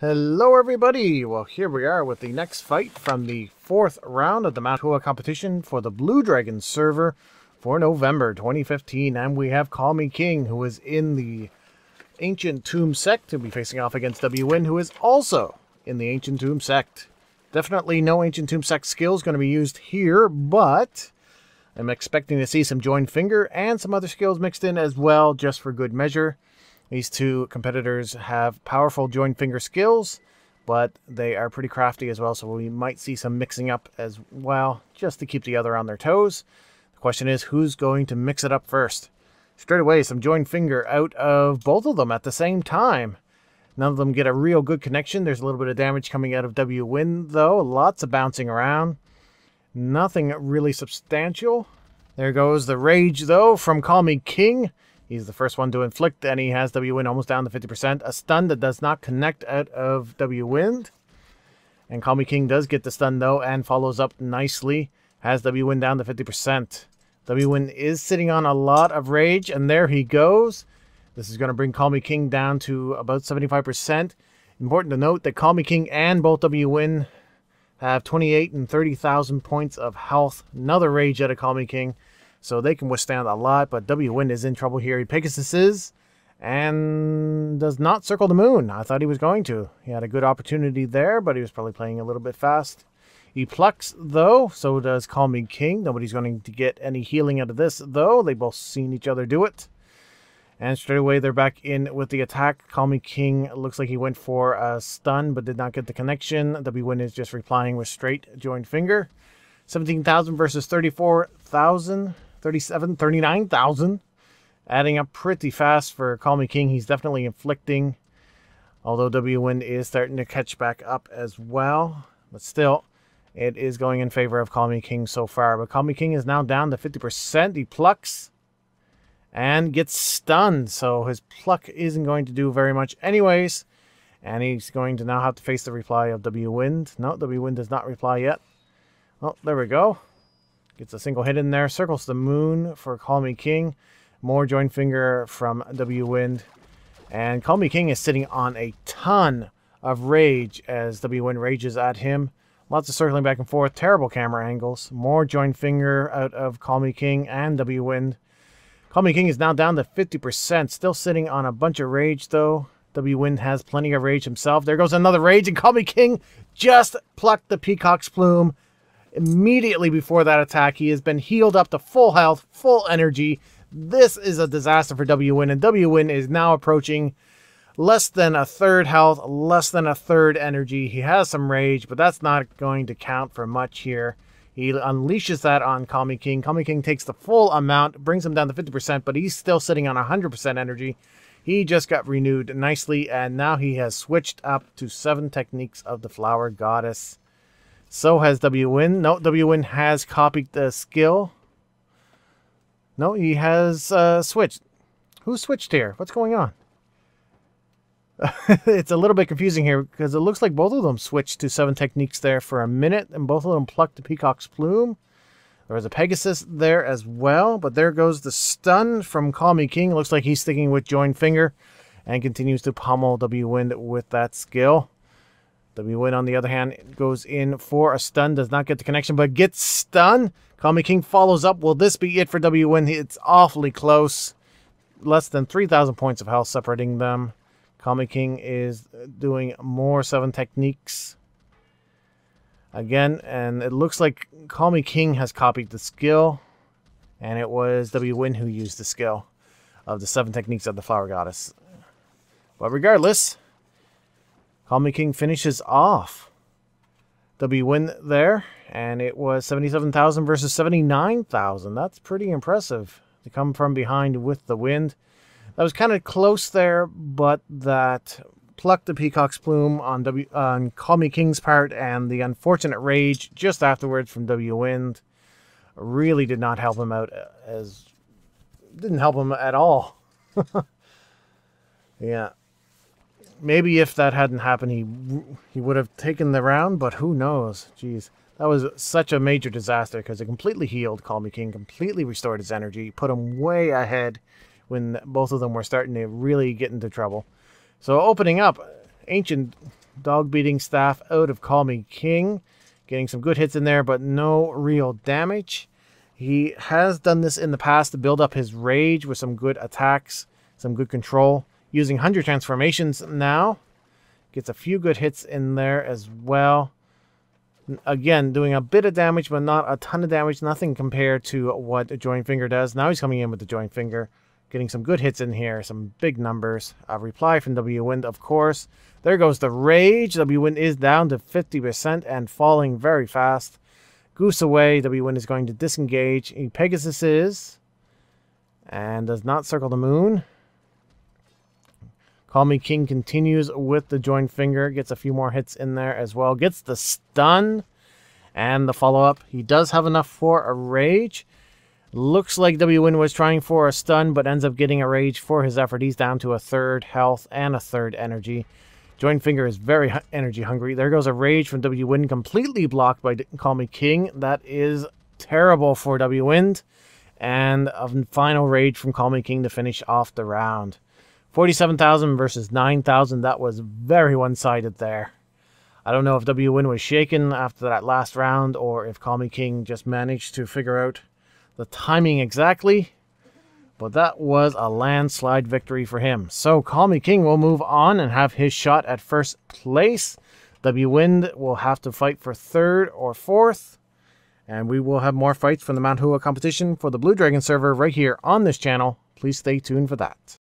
Hello everybody! Well, here we are with the next fight from the 4th round of the Mount Hua competition for the Blue Dragon server for November 2015. And we have CallMeKing, who is in the Ancient Tomb sect, to be facing off against WWind, who is also in the Ancient Tomb sect. Definitely no Ancient Tomb sect skills going to be used here, but I'm expecting to see some joined finger and some other skills mixed in as well, just for good measure. These two competitors have powerful joined finger skills, but they are pretty crafty as well, so we might see some mixing up as well, just to keep the other on their toes. The question is, who's going to mix it up first? Straight away, some joined finger out of both of them at the same time. None of them get a real good connection. There's a little bit of damage coming out of WWind, though. Lots of bouncing around. Nothing really substantial. There goes the rage, though, from CallMeKing. He's the first one to inflict, and he has WWind almost down to 50%. A stun that does not connect out of WWind. And CallMeKing does get the stun, though, and follows up nicely. Has WWind down to 50%. WWind is sitting on a lot of rage, and there he goes. This is going to bring CallMeKing down to about 75%. Important to note that CallMeKing and both WWind have 28 and 30,000 points of health. Another rage out of CallMeKing. So they can withstand a lot, but WWind is in trouble here. He Pegasus and does not circle the moon. I thought he was going to. He had a good opportunity there, but he was probably playing a little bit fast. He plucks, though. So does CallMeKing. Nobody's going to get any healing out of this, though. They both seen each other do it. And straight away, they're back in with the attack. CallMeKing looks like he went for a stun, but did not get the connection. WWind is just replying with straight joined finger. 17,000 versus 34,000. 39,000. Adding up pretty fast for CallMeKing. He's definitely inflicting. Although WWind is starting to catch back up as well. But still, it is going in favor of CallMeKing so far. But CallMeKing is now down to 50%. He plucks and gets stunned. So his pluck isn't going to do very much anyways. And he's going to now have to face the reply of WWind. No, WWind does not reply yet. Oh, there we go. Gets a single hit in there. Circles the moon for CallMeKing. More joined finger from WWind. And CallMeKing is sitting on a ton of rage as WWind rages at him. Lots of circling back and forth. Terrible camera angles. More joined finger out of CallMeKing and WWind. CallMeKing is now down to 50%. Still sitting on a bunch of rage, though. WWind has plenty of rage himself. There goes another rage, and CallMeKing just plucked the peacock's plume. Immediately before that attack, he has been healed up to full health, full energy. This is a disaster for WWind, and WWind is now approaching less than a third health, less than a third energy. He has some rage, but that's not going to count for much here. He unleashes that on CallMeKing. CallMeKing takes the full amount, brings him down to 50%, but he's still sitting on 100% energy. He just got renewed nicely, and now he has switched up to 7 techniques of the Flower Goddess. So has WWind. No, WWind has copied the skill. No, he has switched. Who switched here? What's going on? It's a little bit confusing here because it looks like both of them switched to 7 techniques there for a minute, and both of them plucked the peacock's plume. There was a Pegasus there as well, but there goes the stun from CallMeKing. Looks like he's sticking with joined finger and continues to pummel WWind with that skill. WWind, on the other hand, goes in for a stun. Does not get the connection, but gets stunned. CallMeKing follows up. Will this be it for WWind? It's awfully close. Less than 3,000 points of health separating them. CallMeKing is doing more 7 techniques. Again, and it looks like CallMeKing has copied the skill. And it was WWind who used the skill of the 7 techniques of the Flower Goddess. But regardless, CallMeKing finishes off WWind there, and it was 77,000 versus 79,000. That's pretty impressive to come from behind with the wind. That was kind of close there, but that plucked the peacock's plume on CallMeKing's part, and the unfortunate rage just afterwards from WWind really did not help him out. Didn't help him at all. Yeah. Maybe if that hadn't happened, he would have taken the round, but who knows? Jeez, that was such a major disaster because it completely healed CallMeKing, completely restored his energy, put him way ahead when both of them were starting to really get into trouble. So opening up, Ancient dog beating staff out of CallMeKing. Getting some good hits in there, but no real damage. He has done this in the past to build up his rage with some good attacks, some good control. Using 100 transformations now. Gets a few good hits in there as well. Again, doing a bit of damage, but not a ton of damage. Nothing compared to what a joint finger does. Now he's coming in with the joint finger. Getting some good hits in here. Some big numbers. A reply from WWind, of course. There goes the rage. WWind is down to 50% and falling very fast. Goose away. WWind is going to disengage. Pegasus is. And does not circle the moon. CallMeKing continues with the joint finger. Gets a few more hits in there as well. Gets the stun and the follow-up. He does have enough for a rage. Looks like WWind was trying for a stun, but ends up getting a rage for his effort. He's down to a third health and a third energy. Joint finger is very energy hungry. There goes a rage from WWind, completely blocked by CallMeKing. That is terrible for WWind. And a final rage from CallMeKing to finish off the round. 47,000 versus 9,000. That was very one-sided there. I don't know if WWind was shaken after that last round or if CallMeKing just managed to figure out the timing exactly. But that was a landslide victory for him. So CallMeKing will move on and have his shot at first place. WWind will have to fight for third or fourth. And we will have more fights from the Mount Hua competition for the Blue Dragon server right here on this channel. Please stay tuned for that.